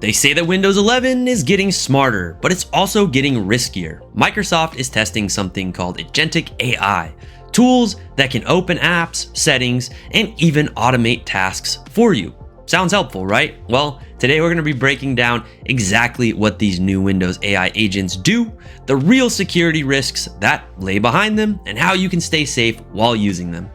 They say that Windows 11 is getting smarter, but it's also getting riskier. Microsoft is testing something called Agentic AI, tools that can open apps, settings, and even automate tasks for you. Sounds helpful, right? Well, today we're going to be breaking down exactly what these new Windows AI agents do, the real security risks that lay behind them, and how you can stay safe while using them.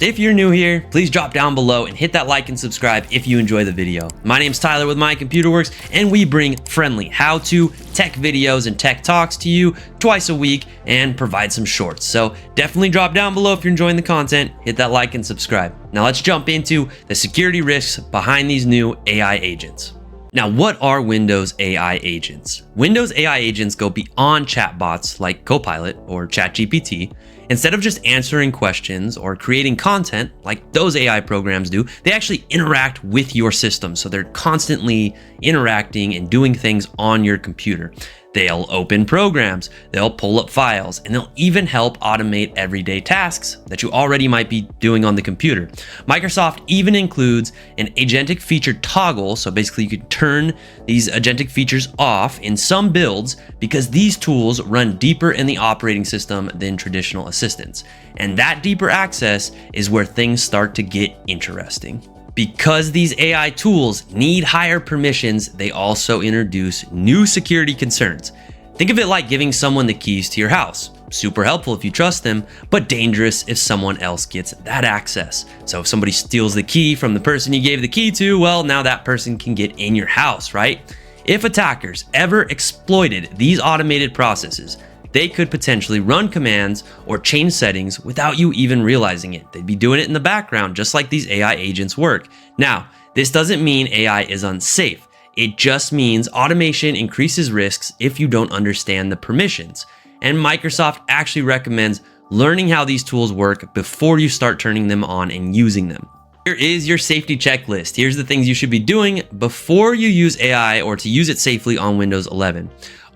If you're new here, please drop down below and hit that like and subscribe if you enjoy the video. My name's Tyler with MyComputerWorks, and we bring friendly how-to tech videos and tech talks to you twice a week and provide some shorts. So definitely drop down below if you're enjoying the content, hit that like and subscribe. Now let's jump into the security risks behind these new AI agents. Now, what are Windows AI agents? Windows AI agents go beyond chatbots like Copilot or ChatGPT. Instead of just answering questions or creating content like those AI programs do, they actually interact with your system. So they're constantly interacting and doing things on your computer. They'll open programs, they'll pull up files, and they'll even help automate everyday tasks that you already might be doing on the computer. Microsoft even includes an agentic feature toggle, so basically you can turn these agentic features off in some builds because these tools run deeper in the operating system than traditional assistants. And that deeper access is where things start to get interesting. Because these AI tools need higher permissions, they also introduce new security concerns. Think of it like giving someone the keys to your house. Super helpful if you trust them, but dangerous if someone else gets that access. So if somebody steals the key from the person you gave the key to, well, now that person can get in your house, right? If attackers ever exploited these automated processes, they could potentially run commands or change settings without you even realizing it. They'd be doing it in the background, just like these AI agents work. Now, this doesn't mean AI is unsafe. It just means automation increases risks if you don't understand the permissions. And Microsoft actually recommends learning how these tools work before you start turning them on and using them. Here is your safety checklist. Here's the things you should be doing before you use AI or to use it safely on Windows 11.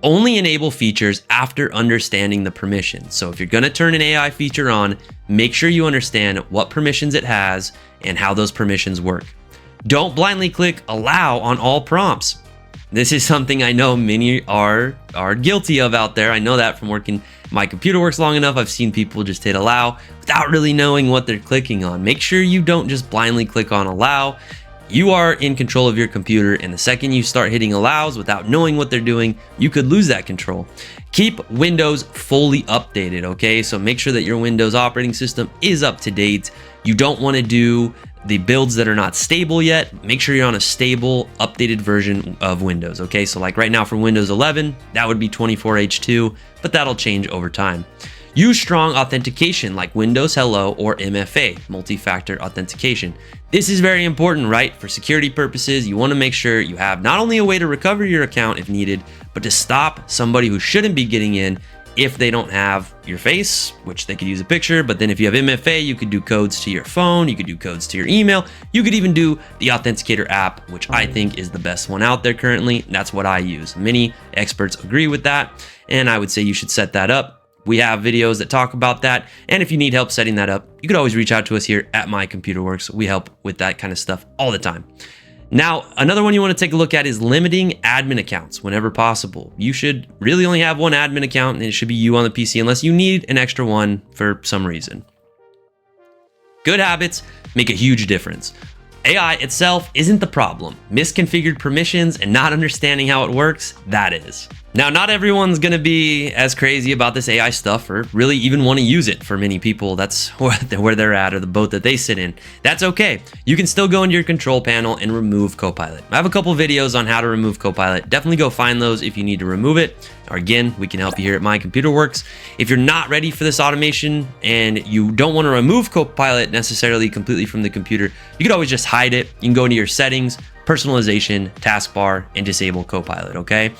Only enable features after understanding the permissions. So if you're going to turn an AI feature on, make sure you understand what permissions it has and how those permissions work. Don't blindly click allow on all prompts. This is something I know many are guilty of out there. I know that from working MyComputerWorks long enough. I've seen people just hit allow without really knowing what they're clicking on. Make sure you don't just blindly click on allow. You are in control of your computer, and the second you start hitting allows without knowing what they're doing, you could lose that control. Keep Windows fully updated, okay? So make sure that your Windows operating system is up to date. You don't want to do the builds that are not stable yet. Make sure you're on a stable, updated version of Windows, okay? So like right now for Windows 11, that would be 24H2, but that'll change over time. Use strong authentication like Windows Hello or MFA, multi-factor authentication. This is very important, right? For security purposes, you want to make sure you have not only a way to recover your account if needed, but to stop somebody who shouldn't be getting in if they don't have your face, which they could use a picture. But then if you have MFA, you could do codes to your phone, you could do codes to your email, you could even do the Authenticator app, which I think is the best one out there currently. That's what I use. Many experts agree with that, and I would say you should set that up. We have videos that talk about that. And if you need help setting that up, you could always reach out to us here at MyComputerWorks. We help with that kind of stuff all the time. Now, another one you want to take a look at is limiting admin accounts whenever possible. You should really only have one admin account, and it should be you on the PC unless you need an extra one for some reason. Good habits make a huge difference. AI itself isn't the problem. Misconfigured permissions and not understanding how it works, that is. Now, not everyone's going to be as crazy about this AI stuff or really even want to use it. For many people, that's where they're at, or the boat that they sit in. That's okay. You can still go into your control panel and remove Copilot. I have a couple videos on how to remove Copilot. Definitely go find those if you need to remove it. Or again, we can help you here at MyComputerWorks. If you're not ready for this automation and you don't want to remove Copilot necessarily completely from the computer, you could always just hide it. You can go into your settings, personalization, taskbar, and disable Copilot, okay?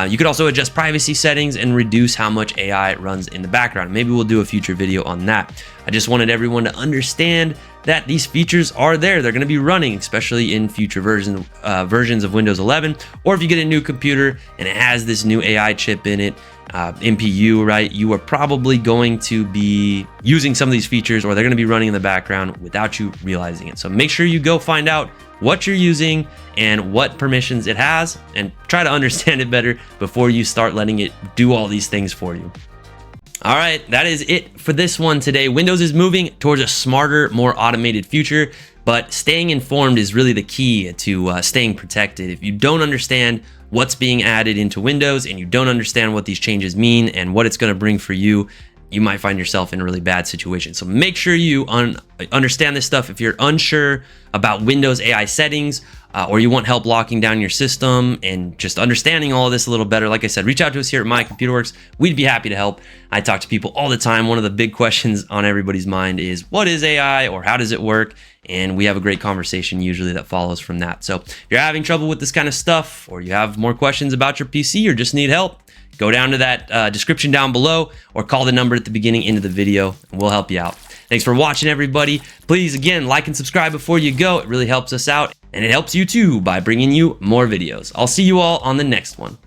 You could also adjust privacy settings and reduce how much AI runs in the background. Maybe we'll do a future video on that. I just wanted everyone to understand that these features are there. They're gonna be running, especially in future versions of Windows 11, or if you get a new computer and it has this new AI chip in it, NPU, right? You are probably going to be using some of these features, or they're gonna be running in the background without you realizing it. So make sure you go find out what you're using and what permissions it has, and try to understand it better before you start letting it do all these things for you. All right, that is it for this one today. Windows is moving towards a smarter, more automated future, but staying informed is really the key to staying protected. If you don't understand what's being added into Windows and you don't understand what these changes mean and what it's going to bring for you, you might find yourself in a really bad situation. So make sure you understand this stuff. If you're unsure about Windows AI settings, or you want help locking down your system and just understanding all of this a little better, like I said, reach out to us here at My Computer Works. We'd be happy to help. I talk to people all the time. One of the big questions on everybody's mind is, what is AI, or how does it work? And we have a great conversation usually that follows from that. So if you're having trouble with this kind of stuff, or you have more questions about your PC, or just need help, go down to that description down below, or call the number at the beginning into the video, and we'll help you out. Thanks for watching, everybody. Please, again, like and subscribe before you go. It really helps us out, and it helps you too by bringing you more videos. I'll see you all on the next one.